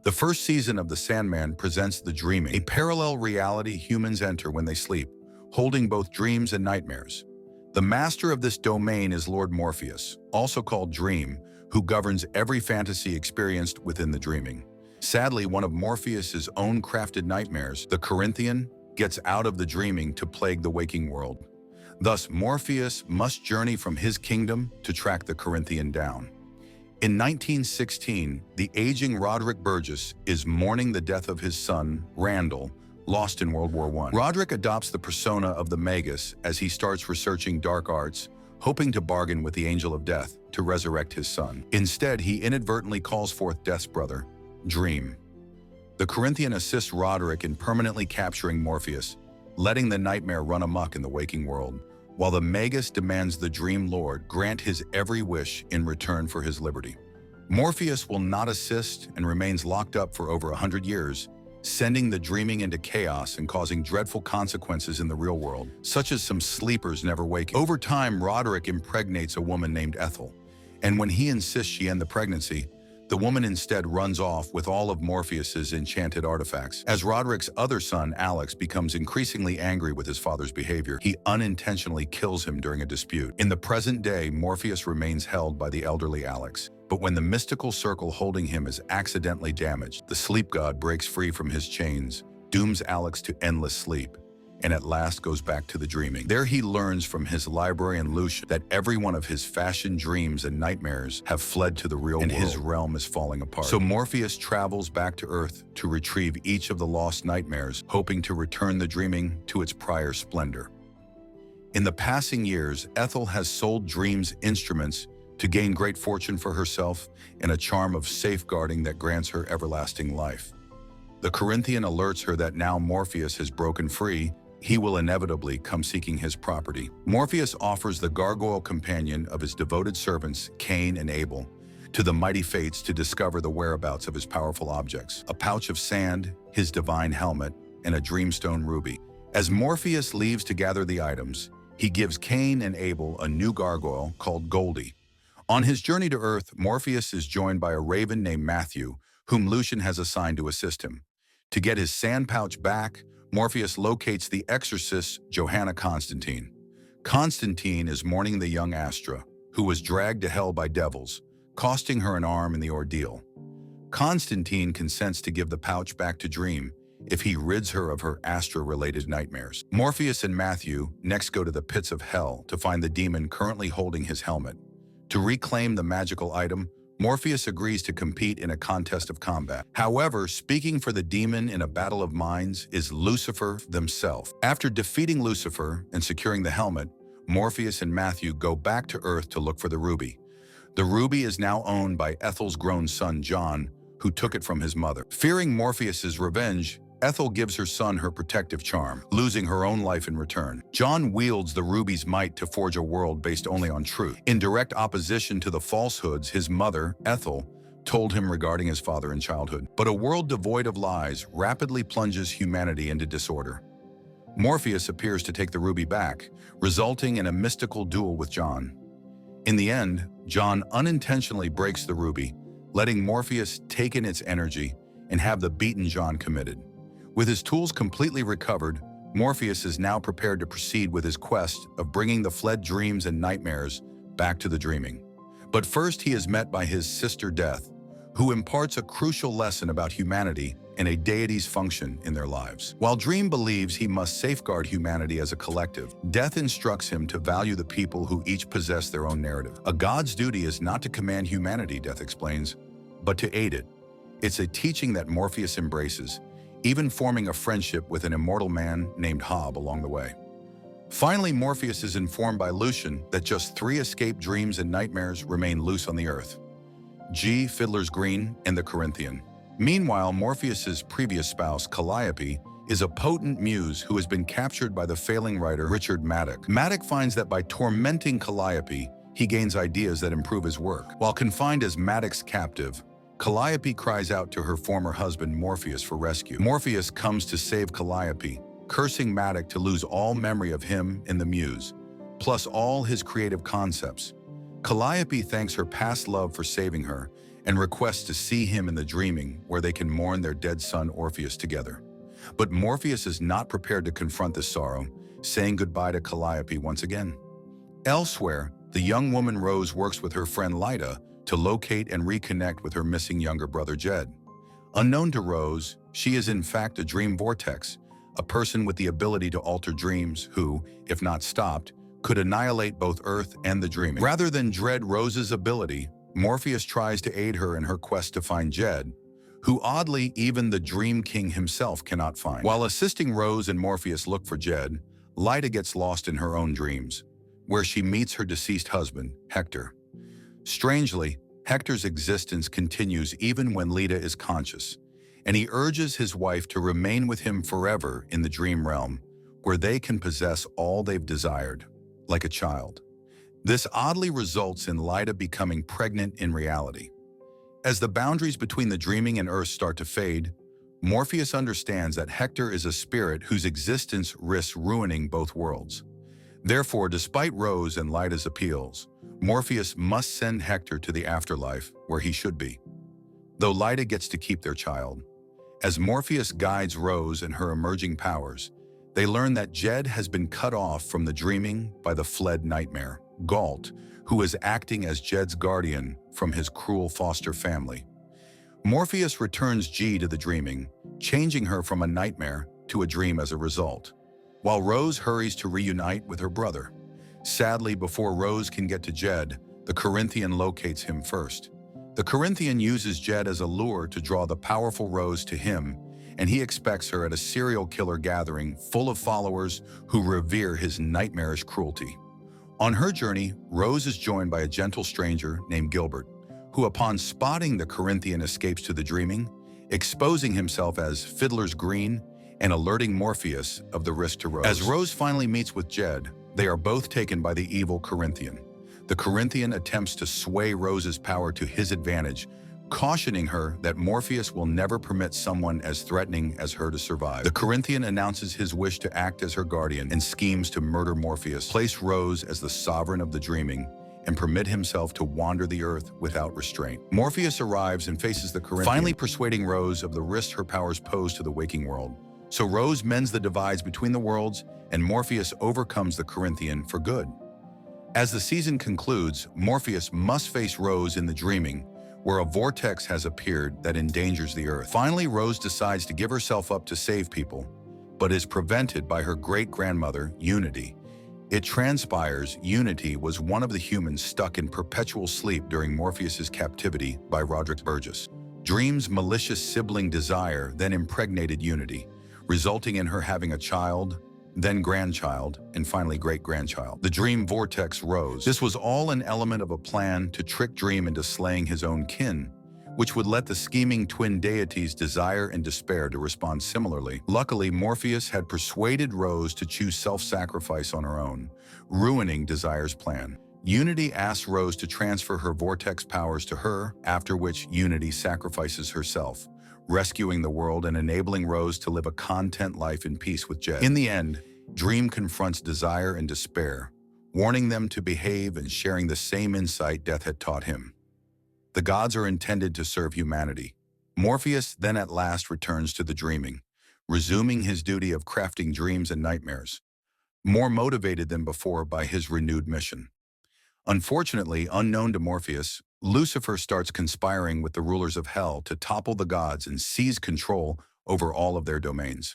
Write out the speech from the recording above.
The first season of The Sandman presents the dreaming, a parallel reality humans enter when they sleep, holding both dreams and nightmares. The master of this domain is Lord Morpheus, also called Dream, who governs every fantasy experienced within the dreaming. Sadly, one of Morpheus's own crafted nightmares, the Corinthian, gets out of the dreaming to plague the waking world. Thus, Morpheus must journey from his kingdom to track the Corinthian down. In 1916, the aging Roderick Burgess is mourning the death of his son, Randall, lost in World War I. Roderick adopts the persona of the Magus as he starts researching dark arts, hoping to bargain with the Angel of Death to resurrect his son. Instead, he inadvertently calls forth Death's brother, Dream. The Corinthian assists Roderick in permanently capturing Morpheus, letting the nightmare run amok in the waking world, while the Magus demands the Dream Lord grant his every wish in return for his liberty. Morpheus will not assist and remains locked up for over 100 years, sending the dreaming into chaos and causing dreadful consequences in the real world, such as some sleepers never waking. Over time, Roderick impregnates a woman named Ethel, and when he insists she end the pregnancy, the woman instead runs off with all of Morpheus's enchanted artifacts. As Roderick's other son, Alex, becomes increasingly angry with his father's behavior, he unintentionally kills him during a dispute. In the present day, Morpheus remains held by the elderly Alex. But when the mystical circle holding him is accidentally damaged, the sleep god breaks free from his chains, dooms Alex to endless sleep, and at last goes back to the dreaming. There he learns from his librarian Lucian that every one of his fashioned dreams and nightmares have fled to the real world, and his realm is falling apart. So Morpheus travels back to Earth to retrieve each of the lost nightmares, hoping to return the dreaming to its prior splendor. In the passing years, Ethel has sold Dream's instruments to gain great fortune for herself and a charm of safeguarding that grants her everlasting life. The Corinthian alerts her that now Morpheus has broken free, he will inevitably come seeking his property. Morpheus offers the gargoyle companion of his devoted servants, Cain and Abel, to the mighty fates to discover the whereabouts of his powerful objects, a pouch of sand, his divine helmet, and a dreamstone ruby. As Morpheus leaves to gather the items, he gives Cain and Abel a new gargoyle called Goldie. On his journey to Earth, Morpheus is joined by a raven named Matthew, whom Lucian has assigned to assist him. To get his sand pouch back, Morpheus locates the exorcist Johanna Constantine. Constantine is mourning the young Astra, who was dragged to hell by devils, costing her an arm in the ordeal. Constantine consents to give the pouch back to Dream if he rids her of her Astra-related nightmares. Morpheus and Matthew next go to the pits of hell to find the demon currently holding his helmet. To reclaim the magical item, Morpheus agrees to compete in a contest of combat. However, speaking for the demon in a battle of minds is Lucifer himself. After defeating Lucifer and securing the helmet, Morpheus and Matthew go back to Earth to look for the ruby. The ruby is now owned by Ethel's grown son, John, who took it from his mother. Fearing Morpheus's revenge, Ethel gives her son her protective charm, losing her own life in return. John wields the ruby's might to forge a world based only on truth. In direct opposition to the falsehoods his mother, Ethel, told him regarding his father in childhood. But a world devoid of lies rapidly plunges humanity into disorder. Morpheus appears to take the ruby back, resulting in a mystical duel with John. In the end, John unintentionally breaks the ruby, letting Morpheus take in its energy and have the beaten John committed. With his tools completely recovered, Morpheus is now prepared to proceed with his quest of bringing the fled dreams and nightmares back to the dreaming. But first he is met by his sister Death, who imparts a crucial lesson about humanity and a deity's function in their lives. While Dream believes he must safeguard humanity as a collective, Death instructs him to value the people who each possess their own narrative. A god's duty is not to command humanity, Death explains, but to aid it. It's a teaching that Morpheus embraces, even forming a friendship with an immortal man named Hob along the way. Finally, Morpheus is informed by Lucian that just 3 escaped dreams and nightmares remain loose on the Earth: G, Fiddler's Green, and the Corinthian. Meanwhile, Morpheus's previous spouse, Calliope, is a potent muse who has been captured by the failing writer Richard Maddock. Maddock finds that by tormenting Calliope, he gains ideas that improve his work. While confined as Maddock's captive, Calliope cries out to her former husband Morpheus for rescue. Morpheus comes to save Calliope, cursing Maddock to lose all memory of him and the muse, plus all his creative concepts. Calliope thanks her past love for saving her and requests to see him in the dreaming where they can mourn their dead son Orpheus together. But Morpheus is not prepared to confront this sorrow, saying goodbye to Calliope once again. Elsewhere, the young woman Rose works with her friend Lyta to locate and reconnect with her missing younger brother Jed. Unknown to Rose, she is in fact a dream vortex, a person with the ability to alter dreams who, if not stopped, could annihilate both Earth and the dreaming. Rather than dread Rose's ability, Morpheus tries to aid her in her quest to find Jed, who oddly even the Dream King himself cannot find. While assisting Rose and Morpheus look for Jed, Lyta gets lost in her own dreams, where she meets her deceased husband, Hector. Strangely, Hector's existence continues even when Lyta is conscious, and he urges his wife to remain with him forever in the dream realm, where they can possess all they've desired, like a child. This oddly results in Lyta becoming pregnant in reality. As the boundaries between the dreaming and Earth start to fade, Morpheus understands that Hector is a spirit whose existence risks ruining both worlds. Therefore, despite Rose and Lyta's appeals, Morpheus must send Hector to the afterlife, where he should be. Though Lyta gets to keep their child. As Morpheus guides Rose and her emerging powers, they learn that Jed has been cut off from the dreaming by the fled nightmare, Galt, who is acting as Jed's guardian from his cruel foster family. Morpheus returns G to the dreaming, changing her from a nightmare to a dream as a result, while Rose hurries to reunite with her brother. Sadly, before Rose can get to Jed, the Corinthian locates him first. The Corinthian uses Jed as a lure to draw the powerful Rose to him, and he expects her at a serial killer gathering full of followers who revere his nightmarish cruelty. On her journey, Rose is joined by a gentle stranger named Gilbert, who upon spotting the Corinthian escapes to the dreaming, exposing himself as Fiddler's Green and alerting Morpheus of the risk to Rose. As Rose finally meets with Jed, they are both taken by the evil Corinthian. The Corinthian attempts to sway Rose's power to his advantage, cautioning her that Morpheus will never permit someone as threatening as her to survive. The Corinthian announces his wish to act as her guardian and schemes to murder Morpheus, place Rose as the sovereign of the dreaming, and permit himself to wander the earth without restraint. Morpheus arrives and faces the Corinthian, finally persuading Rose of the risk her powers pose to the waking world. So Rose mends the divides between the worlds, and Morpheus overcomes the Corinthian for good. As the season concludes, Morpheus must face Rose in the dreaming, where a vortex has appeared that endangers the Earth. Finally, Rose decides to give herself up to save people, but is prevented by her great-grandmother, Unity. It transpires Unity was one of the humans stuck in perpetual sleep during Morpheus's captivity by Roderick Burgess. Dream's malicious sibling Desire then impregnated Unity, resulting in her having a child, then grandchild, and finally great-grandchild. The dream vortex rose. This was all an element of a plan to trick Dream into slaying his own kin, which would let the scheming twin deities Desire and Despair to respond similarly. Luckily, Morpheus had persuaded Rose to choose self-sacrifice on her own, ruining Desire's plan. Unity asks Rose to transfer her vortex powers to her, after which Unity sacrifices herself, rescuing the world and enabling Rose to live a content life in peace with Jed. In the end, Dream confronts Desire and Despair, warning them to behave and sharing the same insight Death had taught him. The gods are intended to serve humanity. Morpheus then at last returns to the dreaming, resuming his duty of crafting dreams and nightmares, more motivated than before by his renewed mission. Unfortunately, unknown to Morpheus, Lucifer starts conspiring with the rulers of Hell to topple the gods and seize control over all of their domains.